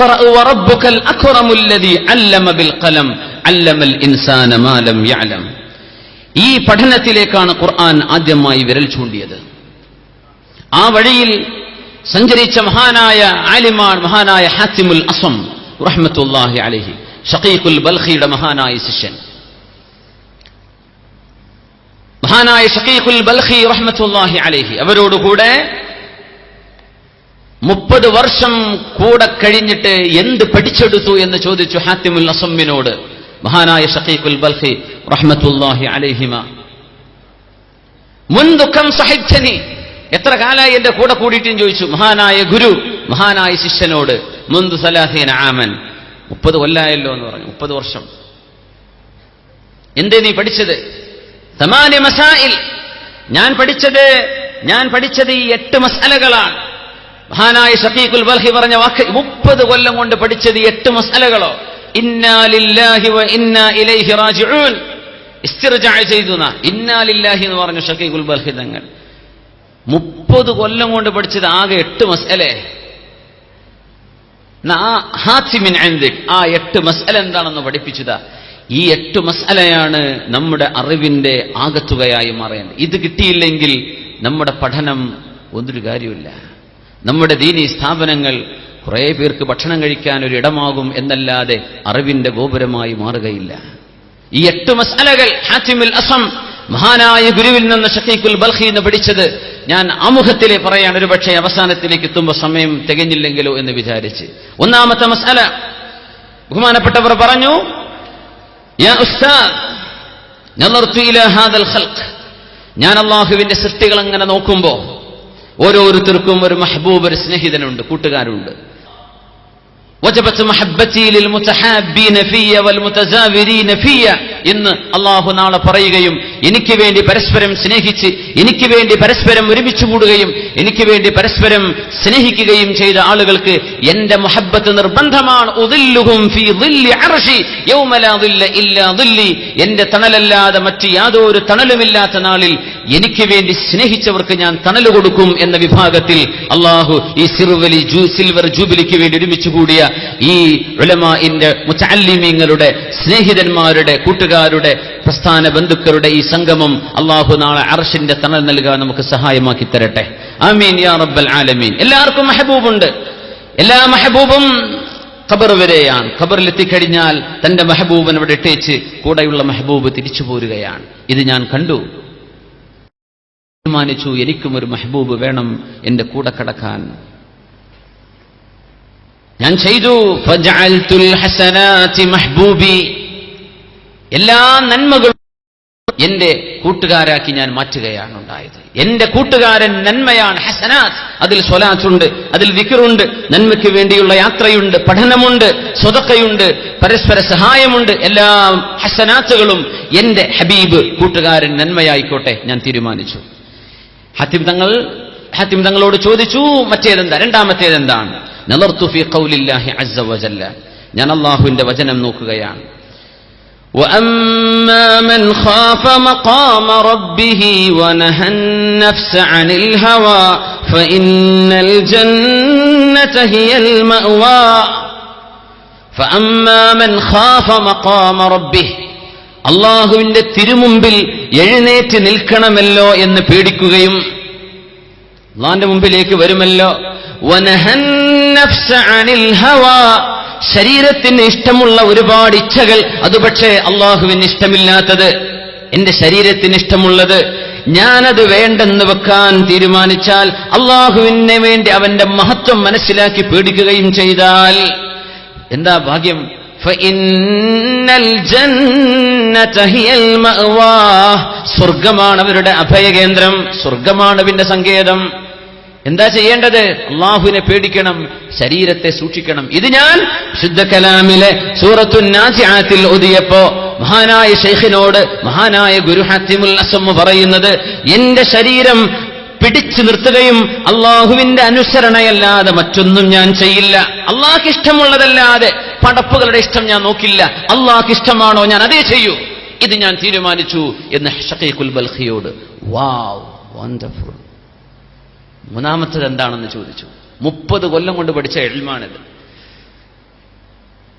ഇഖ്റഅ വറബ്ബുകൽ അക്റമുല്ലദീ അല്ലമ bill ഖലം അല്ലമൽ ഇൻസാന മാ ലം യഅലം. ഈ പഠനത്തിലേക്കാണ് ഖുർആൻ ആദ്യമായി വിരൽ ചൂണ്ടിയത്. ആ വഴിയിൽ സഞ്ചരിച്ച മഹാനായ ആലിമാണ് മഹാനായ ഹാത്തിമുൽ അസം റഹ്മത്തുള്ളാഹി അലൈഹി, ഷഖീഖുൽ ബൽഖിയുടെ മഹാനായ ശിഷ്യൻ. മഹാനായ ഷഖീഖുൽ ബൽഖി റഹ്മത്തുള്ളാഹി അലൈഹി അവരോടുകൂടെ 30 വർഷം കൂടെ കഴിഞ്ഞിട്ട് എന്ത് പഠിച്ചെടുത്തു എന്ന് ചോദിച്ചു ഹാത്തിമുൽ അസമ്മിനോട് മഹാനായ ഷഖീഖുൽ ബൽഖി റഹ്മത്തുള്ളാഹി അലൈഹിമ. മുൻദു കം സഹിബ്തനി, എത്ര കാലമായി എന്റെ കൂടെ കൂടിയിട്ടും ചോദിച്ചു മഹാനായ ഗുരു മഹാനായ ശിഷ്യനോട്. മുൻദു 30 ആമൻ, 30 കൊല്ലായല്ലോ എന്ന് പറഞ്ഞു. 30 വർഷം. എന്തേ നീ പഠിച്ചത്? 8 മസായിൽ. ഞാൻ പഠിച്ചത് ഈ 8 മസ്അലകളാണ്. മഹാനായ ഷഖീഖുൽ ബൽഖി പറഞ്ഞ വാക്ക്, 30 കൊല്ലം കൊണ്ട് പഠിച്ചത് 8 മസ്അലകളോ. ഇന്നാ ലില്ലാഹി വ ഇന്നാ ഇലൈഹി റാജിഊൻ. ഇസ്തിർജാ ചെയ്തുന ഇന്നാ ലില്ലാഹി എന്ന് പറഞ്ഞു ഷഖീഖുൽ ബൽഖി തങ്ങൾ. 30 കൊല്ലം കൊണ്ട് പഠിച്ചത് ആകെ 8 മസ്അലെ. ഹാത്തിമിൻ ഇൻദിക്, ആ 8 മസ്അല എന്താണെന്ന് പഠിപ്പിച്ചതാ. ഈ 8 മസ്അലയാണ് നമ്മുടെ അറിവിന്റെ ആകത്തുകയായി മാറേണ്ടത്. ഇത് കിട്ടിയില്ലെങ്കിൽ നമ്മുടെ പഠനം ഒന്നൊരു കാര്യമില്ല. നമ്മുടെ ദീനീ സ്ഥാപനങ്ങൾ കുറെ പേർക്ക് ഭക്ഷണം കഴിക്കാൻ ഒരു ഇടമാകും എന്നല്ലാതെ അറിവിന്റെ ഗോപുരമായി മാറുകയില്ല. ഈ 8 മസ്അലകൾ ഹാത്തിമുൽ അസം മഹാനായ ഗുരുവിൽ നിന്ന് ഷഖീഖുൽ ബൽഖി എന്ന് പഠിച്ചത് ഞാൻ ആമുഖത്തിലെ പറയാൻ, ഒരു പക്ഷേ അവസാനത്തിലേക്ക് എത്തുമ്പോൾ സമയം തികഞ്ഞില്ലെങ്കിലോ എന്ന് വിചാരിച്ച്. ഒന്നാമത്തെ മസ്അല, ബഹുമാനപ്പെട്ടവർ പറഞ്ഞു, യാ ഉസ്താദ് നളർതു ഇലാ ഹാദൽ ഖൽഖ്, ഞാൻ അല്ലാഹുവിന്റെ സൃഷ്ടികൾ അങ്ങനെ നോക്കുമ്പോൾ ഓരോരുത്തർക്കും ഒരു മഹബൂബ്, ഒരു സ്നേഹിതനുണ്ട്, കൂട്ടുകാരുണ്ട്. വജബത് മഹബ്ബതി ലിൽ മുതഹാബ്ബീന ഫിയ വൽ മുതസാവിരീന ഫിയ എന്ന് അല്ലാഹു നാളെ പറയുകയും, എനിക്ക് വേണ്ടി പരസ്പരം സ്നേഹിച്ച് എനിക്ക് വേണ്ടി പരസ്പരം ഒരുമിച്ച് കൂടുകയും എനിക്ക് വേണ്ടി പരസ്പരം സ്നേഹിക്കുകയും ചെയ്ത ആളുകൾക്ക് എന്റെ മുഹബ്ബത്ത് നിർബന്ധമാണ്. ഉദില്ലുഹും ഫീ ദില്ലി അർശി യൗമ ലാ ദില്ല ഇല്ലാ ദില്ലി, എന്റെ തണലല്ലാതെ മറ്റ് യാതൊരു തണലുമില്ലാത്ത നാളിൽ എനിക്ക് വേണ്ടി സ്നേഹിച്ചവർക്ക് ഞാൻ തണൽ കൊടുക്കും എന്ന വിഭാഗത്തിൽ അല്ലാഹു ഈ സിൽവർ ജൂബിലിക്ക് വേണ്ടി ഒരുമിച്ച് കൂടിയ ഈ ഉലമാഇന്റെ മുതഅല്ലിമീങ്ങളുടെ സ്നേഹിതന്മാരുടെ കൂട്ടുകാരുടെ പ്രസ്ഥാന ബന്ധുക്കളുടെ ഈ സംഗമം അല്ലാഹു നാളെ അർശിന്റെ തണൽ നൽകാൻ നമുക്ക് സഹായമാക്കി തരട്ടെ. ആമീൻ യാ റബ്ബൽ ആലമീൻ. എല്ലാവർക്കും മെഹബൂബുണ്ട്. എല്ലാ മെഹബൂബും ഖബർ വരെയാണ്. ഖബറിലെത്തിക്കഴിഞ്ഞാൽ തന്റെ മെഹബൂബിനെ അവിടെ ഇട്ടേച്ച് കൂടെയുള്ള മെഹബൂബ് തിരിച്ചു പോരുകയാണ്. ഇത് ഞാൻ കണ്ടു, തീരുമാനിച്ചു എനിക്കും ഒരു മെഹബൂബ് വേണം എന്റെ കൂടെ കടക്കാൻ. ഞാൻ ചെയ്തു. ഫജഅൽതുൽ ഹസനാതി മഹ്ബൂബി, എല്ലാ നന്മകളും എന്റെ കൂട്ടുകാരാക്കി ഞാൻ മാറ്റുകയാണ് ഉണ്ടായത്. എന്റെ കൂട്ടുകാരൻ നന്മയാണ്, ഹസനാത്ത്. അതിൽ സ്വലാത്തുണ്ട്, അതിൽ വിക്റുണ്ട്, നന്മയ്ക്ക് വേണ്ടിയുള്ള യാത്രയുണ്ട്, പഠനമുണ്ട്, സ്വതക്കയുണ്ട്, പരസ്പര സഹായമുണ്ട്. എല്ലാ ഹസനാത്തുകളും എന്റെ ഹബീബ് കൂട്ടുകാരൻ നന്മയായിക്കോട്ടെ ഞാൻ തീരുമാനിച്ചു. ഹാത്തിം തങ്ങളോട് ചോദിച്ചു, മറ്റേതെന്താ, രണ്ടാമത്തേതെന്താണ്? നളർതു ഫീ ഖൗലില്ലാഹി അസ്സ വജല്ല, ഞാൻ അല്ലാഹുവിന്റെ വചനം നോക്കുകയാണ്. وَأَمَّا مَنْ خَافَ مَقَامَ رَبِّهِ وَنَهَى النَّفْسَ عَنِ الْهَوَى فَإِنَّ الْجَنَّةَ هِيَ الْمَأْوَى. فَأَمَّا مَنْ خَافَ مَقَامَ رَبِّهِ, അല്ലാഹുവിന്റെ തിരുമുമ്പിൽ എഴുന്നേറ്റ് നിൽക്കണമല്ലോ എന്ന് പേടിക്കുകയും അല്ലാഹുവിന്റെ മുമ്പിലേക്ക് വരുമല്ലോ. وَنَهَى النَّفْسَ عَنِ الْهَوَى, ശരീരത്തിന് ഇഷ്ടമുള്ള ഒരുപാട് ഇച്ഛകൾ, അത് പക്ഷേ അള്ളാഹുവിന് ഇഷ്ടമില്ലാത്തത്, എന്റെ ശരീരത്തിന് ഇഷ്ടമുള്ളത് ഞാനത് വേണ്ടെന്ന് വെക്കാൻ തീരുമാനിച്ചാൽ, അള്ളാഹുവിനെ വേണ്ടി അവന്റെ മഹത്വം മനസ്സിലാക്കി പേടിക്കുകയും ചെയ്താൽ എന്താ ഭാഗ്യം? ഫഇന്നൽ ജന്നത ഹിയൽ മഅവാ, സ്വർഗ്ഗമാണ് അവരുടെ അഭയകേന്ദ്രം, സ്വർഗ്ഗമാണ് അവന്റെ സങ്കേതം. എന്താ ചെയ്യേണ്ടത്? അള്ളാഹുവിനെ പേടിക്കണം, ശരീരത്തെ സൂക്ഷിക്കണം. ഇത് ഞാൻ ശുദ്ധ കലാമിലെ സൂറത്തുൻ നാസിആത്തിൽ ഓതിയപ്പോ മഹാനായ ശൈഖിനോട് മഹാനായ ഗുരു ഹാത്തിമുൽ അസം പറയുന്നത്, എന്റെ ശരീരം പിടിച്ചു നിർത്തുകയും അള്ളാഹുവിന്റെ അനുസരണയല്ലാതെ മറ്റൊന്നും ഞാൻ ചെയ്യില്ല, അള്ളാഹ്ക്ക് ഇഷ്ടമുള്ളതല്ലാതെ പടപ്പുകളുടെ ഇഷ്ടം ഞാൻ നോക്കില്ല, അള്ളാഹ്ക്ക് ഇഷ്ടമാണോ ഞാൻ അതേ ചെയ്യൂ, ഇത് ഞാൻ തീരുമാനിച്ചു എന്ന് ഷഖീഖുൽ ബൽഖിയോട്. വാവ്, വണ്ടർഫുൾ. മൂന്നാമത്തത് എന്താണെന്ന് ചോദിച്ചു. 30 കൊല്ലം കൊണ്ട് പഠിച്ച ഇൽമാണിത്.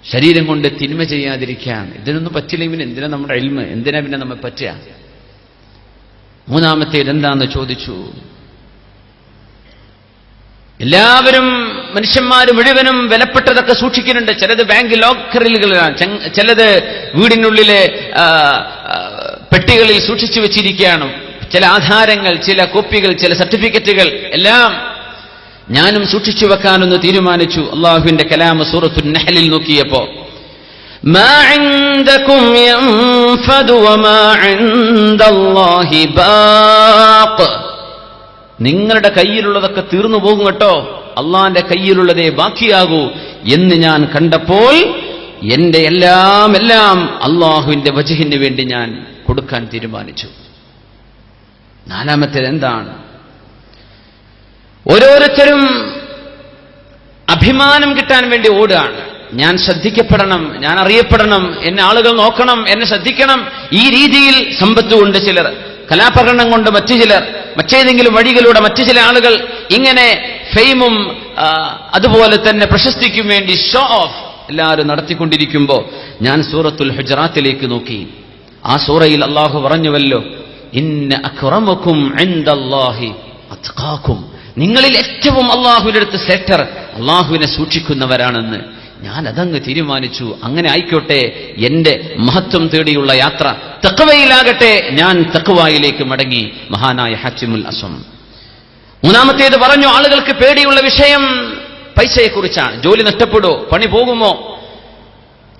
ശരീരം കൊണ്ട് തിന്മ ചെയ്യാതിരിക്കാൻ. ഇതിനൊന്നും പറ്റില്ലെങ്കിൽ പിന്നെ എന്തിനാ നമ്മുടെ ഇൽമ്, എന്തിനാ പിന്നെ നമ്മെ പറ്റുക? മൂന്നാമത്തേത് എന്താന്ന് ചോദിച്ചു. എല്ലാവരും മനുഷ്യന്മാർ മുഴുവനും വിലപ്പെട്ടതൊക്കെ സൂക്ഷിക്കുന്നുണ്ട്. ചിലത് ബാങ്ക് ലോക്കറിലുകളാണ്, ചിലത് വീടിനുള്ളിലെ പെട്ടികളിൽ സൂക്ഷിച്ചു വെച്ചിരിക്കുകയാണ്. ചില ആധാരങ്ങൾ, ചില കോപ്പികൾ, ചില സർട്ടിഫിക്കറ്റുകൾ എല്ലാം ഞാനും സൂക്ഷിച്ചു വെക്കാനൊന്ന് തീരുമാനിച്ചു. അള്ളാഹുവിന്റെ കലാമ സൂറത്തുൻ നഹ്ലിൽ നോക്കിയപ്പോ മാ ഇൻദകും യൻഫദു വമാ ഇൻദല്ലാഹി ബാഖ്, നിങ്ങളുടെ കയ്യിലുള്ളതൊക്കെ തീർന്നു പോകും കേട്ടോ, അള്ളാന്റെ കയ്യിലുള്ളതേ ബാക്കിയാകൂ എന്ന് ഞാൻ കണ്ടപ്പോൾ എന്റെ എല്ലാം അള്ളാഹുവിന്റെ വജ്ഹിന് വേണ്ടി ഞാൻ കൊടുക്കാൻ തീരുമാനിച്ചു. നാലാമത്തേത് എന്താണ്? ഓരോരുത്തരും അഭിമാനം കിട്ടാൻ വേണ്ടി ഓടുകയാണ്. ഞാൻ ശ്രദ്ധിക്കപ്പെടണം, ഞാൻ അറിയപ്പെടണം, എന്നെ ആളുകൾ നോക്കണം, എന്നെ ശ്രദ്ധിക്കണം. ഈ രീതിയിൽ സമ്പത്ത് കൊണ്ട് ചിലർ, കലാപ്രകടനം കൊണ്ട് മറ്റു ചിലർ, മറ്റേതെങ്കിലും വഴികളിലൂടെ മറ്റു ചില ആളുകൾ ഇങ്ങനെ ഫെയിമും അതുപോലെ തന്നെ പ്രശസ്തിക്കും വേണ്ടി ഷോ ഓഫ് എല്ലാവരും നടത്തിക്കൊണ്ടിരിക്കുമ്പോ ഞാൻ സൂറത്തുൽ ഹുജറാത്തിലേക്ക് നോക്കി. ആ സൂറയിൽ അള്ളാഹു പറഞ്ഞുവല്ലോ, ഇന്ന അക്രമക്കും ഇൻദല്ലാഹി അത്ഖാക്കും, നിങ്ങളിൽ ഏറ്റവും അള്ളാഹുവിന്റെ അടുത്ത് ശ്രേഷ്ഠർ അള്ളാഹുവിനെ സൂക്ഷിക്കുന്നവരാണെന്ന്. ഞാൻ അതങ്ങ് തീരുമാനിച്ചു. അങ്ങനെ ആയിക്കോട്ടെ, എന്റെ മഹത്വം തേടിയുള്ള യാത്ര തഖ്വയിലാകട്ടെ. ഞാൻ തഖ്വയിലേക്ക് മടങ്ങി. മഹാനായ ഹാത്തിമുൽ അസ്വം. മൂന്നാമത്തേത് പറഞ്ഞു, ആളുകൾക്ക് പേടിയുള്ള വിഷയം പൈസയെക്കുറിച്ചാണ്. ജോലി നഷ്ടപ്പെടുമോ, പണി പോകുമോ?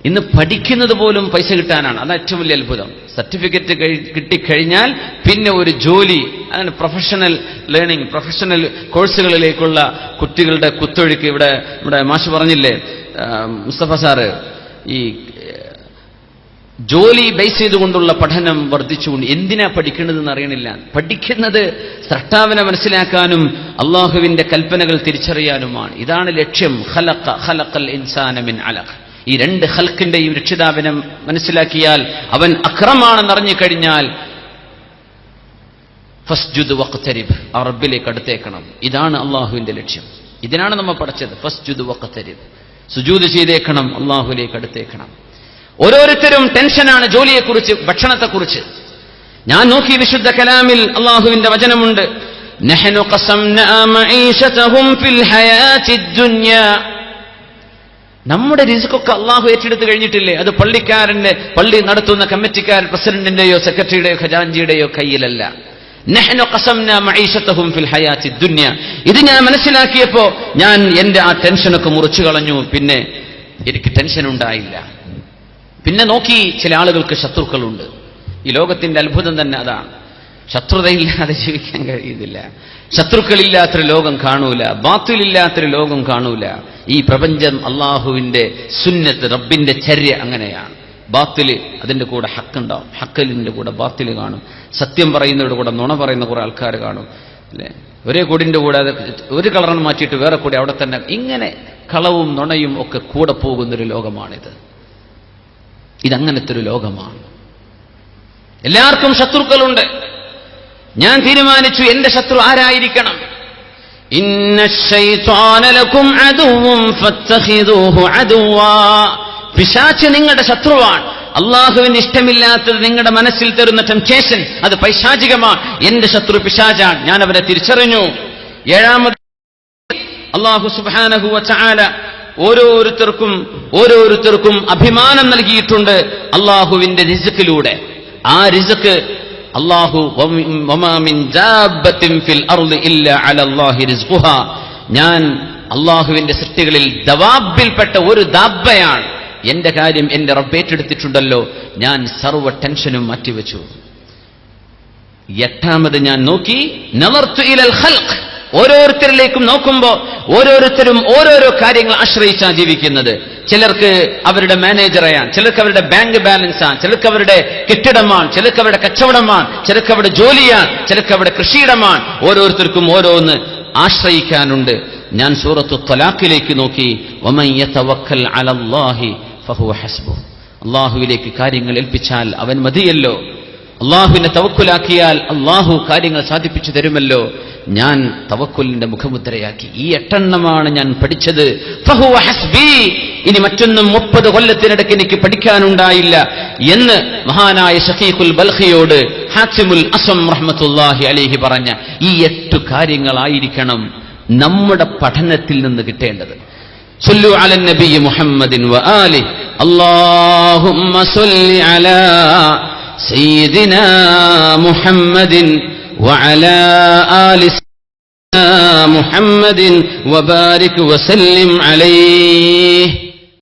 ഇന്ന് പഠിക്കുന്നത് പോലും പൈസ കിട്ടാനാണ്. അതാണ് ഏറ്റവും വലിയ അത്ഭുതം. സർട്ടിഫിക്കറ്റ് കിട്ടിക്കഴിഞ്ഞാൽ പിന്നെ ഒരു ജോലി, അങ്ങനെ പ്രൊഫഷണൽ ലേണിംഗ്, പ്രൊഫഷണൽ കോഴ്സുകളിലേക്കുള്ള കുട്ടികളുടെ കുത്തൊഴുക്ക്. ഇവിടെ നമ്മുടെ മാഷ് പറഞ്ഞില്ലേ, മുസ്തഫ സാറ്, ഈ ജോലി ബേസ് ചെയ്തുകൊണ്ടുള്ള പഠനം വർദ്ധിച്ചുകൊണ്ട്. എന്തിനാ പഠിക്കേണ്ടതെന്ന് അറിയണില്ല. പഠിക്കുന്നത് സ്രഷ്ടാവിനെ മനസ്സിലാക്കാനും അള്ളാഹുവിന്റെ കൽപ്പനകൾ തിരിച്ചറിയാനുമാണ്. ഇതാണ് ലക്ഷ്യം. ഖലഖൽ ഇൻസാന മിൻ അലഖ്. ഈ രണ്ട് ഖൽക്കിന്റെയും രക്ഷിതാവിനെ മനസ്സിലാക്കിയാൽ, അവൻ അക്രമാണെന്നറിഞ്ഞു കഴിഞ്ഞാൽ ഫസ്ജുദ് വഖ്തരിബ്, ആ റബ്ബിലേക്ക് അടുത്തേക്കണം. ഇതാണ് അള്ളാഹുവിന്റെ ലക്ഷ്യം. ഇതിനാണ് നമ്മൾ പഠിച്ചത്. ഫസ്ജുദ് വഖ്തരിബ്, സുജൂദ് ചെയ്തേക്കണം, അള്ളാഹുവിലേക്ക് അടുത്തേക്കണം. ഓരോരുത്തരും ടെൻഷനാണ് ജോലിയെക്കുറിച്ച്, ഭക്ഷണത്തെക്കുറിച്ച്. ഞാൻ നോക്കി വിശുദ്ധ കലാമിൽ അള്ളാഹുവിന്റെ വചനമുണ്ട്, നഹ്നു ഖസംനാ മഈശതഹും ഫിൽ ഹയാത്തിദ് ദുനിയാ. നമ്മുടെ റിസ്കൊക്കെ അള്ളാഹു ഏറ്റെടുത്ത് കഴിഞ്ഞിട്ടില്ലേ? അത് പള്ളി നടത്തുന്ന കമ്മിറ്റിക്കാർ, പ്രസിഡന്റിന്റെയോ സെക്രട്ടറിയുടെയോ ഖജാൻജിയുടെയോ കയ്യിലല്ല. നഹ്നു ഖസംനാ മഈശതഹും ഫിൽ ഹയാത്തിദ് ദുനിയാ. ഇത് ഞാൻ മനസ്സിലാക്കിയപ്പോ ഞാൻ എന്റെ ആ ടെൻഷനൊക്കെ മുറിച്ചു കളഞ്ഞു. പിന്നെ എനിക്ക് ടെൻഷൻ ഉണ്ടായില്ല. പിന്നെ നോക്കി, ചില ആളുകൾക്ക് ശത്രുക്കളുണ്ട്. ഈ ലോകത്തിന്റെ അത്ഭുതം തന്നെ അതാണ്. ശത്രുതയില്ലാതെ ജീവിക്കാൻ കഴിയുന്നില്ല. ശത്രുക്കളില്ലാത്തൊരു ലോകം കാണൂല, ബാത്തിലില്ലാത്തൊരു ലോകം കാണൂല. ഈ പ്രപഞ്ചം അള്ളാഹുവിന്റെ സുന്നത്ത്, റബ്ബിന്റെ ചര്യ അങ്ങനെയാണ്. ബാത്തില് അതിന്റെ കൂടെ ഹക്കുണ്ടാവും, ഹക്കലിന്റെ കൂടെ ബാത്തില് കാണും. സത്യം പറയുന്നവരുടെ കൂടെ നുണ പറയുന്ന കുറെ ആൾക്കാർ കാണും, അല്ലെ? ഒരേ കൂടിന്റെ കൂടെ ഒരു കളറിന് മാറ്റിയിട്ട് വേറെ കൂടി അവിടെ തന്നെ. ഇങ്ങനെ കളവും നുണയും ഒക്കെ കൂടെ പോകുന്നൊരു ലോകമാണിത്. ഇതങ്ങനത്തെ ഒരു ലോകമാണ്. എല്ലാവർക്കും ശത്രുക്കളുണ്ട്. ഞാൻ തീരുമാനിച്ചു, എന്റെ ശത്രു ആരായിരിക്കണം? ഇന്ന ശൈത്വാന ലക്കും അദുവ്വൻ ഫത്തഖിദൂഹു അദുവ്വാ. പിശാച് നിങ്ങളുടെ ശത്രുവാണ്. അള്ളാഹുവിന് ഇഷ്ടമില്ലാത്തത് നിങ്ങളുടെ മനസ്സിൽ തരുന്ന ടെംപ്റ്റേഷൻ, അത് പൈശാചികമാണ്. എന്റെ ശത്രു പിശാചാണ്. ഞാൻ അവരെ തിരിച്ചറിഞ്ഞു. ഏഴാമത്, അള്ളാഹു സുബ്ഹാനഹു വ തആല ഓരോരുത്തർക്കും അഭിമാനം നൽകിയിട്ടുണ്ട് അള്ളാഹുവിന്റെ റിസ്ക്കിലൂടെ. ആ റിസ്ക് അള്ളാഹു, വമാ മിൻ ദാബത്തിൻ ഫിൽ അർളി ഇല്ലാ അലല്ലാഹി റിസ്ഖുഹാ. ഞാൻ അള്ളാഹുവിന്റെ സൃഷ്ടികളിൽ ദവാബിൽപ്പെട്ട ഒരു ദാബയാണ്. എന്റെ കാര്യം എന്റെ റബ്ബ് ഏറ്റെടുത്തിട്ടുണ്ടല്ലോ. ഞാൻ സർവ്വ ടെൻഷനും മാറ്റിവെച്ചു. എട്ടാമത് ഞാൻ നോക്കി, നളർതു ഇലൽ ഖൽഖ്. ഓരോരുത്തരിലേക്കും നോക്കുമ്പോ ഓരോരുത്തരും ഓരോരോ കാര്യങ്ങൾ ആശ്രയിച്ചാണ് ജീവിക്കുന്നത്. ചിലർക്ക് അവരുടെ മാനേജറെയാണ്, ചിലർക്ക് അവരുടെ ബാങ്ക് ബാലൻസാണ്, ചിലർക്ക് അവരുടെ കെട്ടിടമാണ്, ചിലർക്ക് അവരുടെ കച്ചവടമാണ്, ചിലർക്ക് അവരുടെ ജോലിയാണ്, ചിലർക്ക് അവരുടെ കൃഷിയിടമാണ്. ഓരോരുത്തർക്കും ഓരോന്ന് ആശ്രയിക്കാനുണ്ട്. ഞാൻ സൂറത്തു ത്വലാഖിലേക്ക് നോക്കി, വമൻ യതവക്കൽ അലല്ലാഹി ഫഹുവ ഹസ്ബുഹ്. അള്ളാഹുവിലേക്ക് കാര്യങ്ങൾ ഏൽപ്പിച്ചാൽ അവൻ മതിയല്ലോ. അള്ളാഹുവിനെ തവക്കുലാക്കിയാൽ അള്ളാഹു കാര്യങ്ങൾ സാധിപ്പിച്ചു തരുമല്ലോ. ഞാൻ തവക്കുലിന്റെ മുഖമുദ്രയാക്കി. ഈ 8 ഞാൻ പഠിച്ചത്. ഫഹുവ ഹസ്ബി, ഇനി മറ്റൊന്നും 30 കൊല്ലത്തിനിടയ്ക്ക് എനിക്ക് പഠിക്കാനുണ്ടായില്ല എന്ന് മഹാനായ ഷഖീഖുൽ ബൽഖിയോട് ഹാത്തിമുൽ അസ്വം റഹ്മത്തുള്ളാഹി അലൈഹി പറഞ്ഞ ഈ 8 കാര്യങ്ങളായിരിക്കണം നമ്മുടെ പഠനത്തിൽ നിന്ന് കിട്ടേണ്ടത്. സല്ലു അലൻ നബി മുഹമ്മദിൻ വആലിഹി അല്ലാഹുമ്മ സല്ലി അലാ സയ്യിദിനാ മുഹമ്മദിൻ വഅലാ ആലി മുഹമ്മദിൻ വബാരിക് വസല്ലിം അലൈഹി.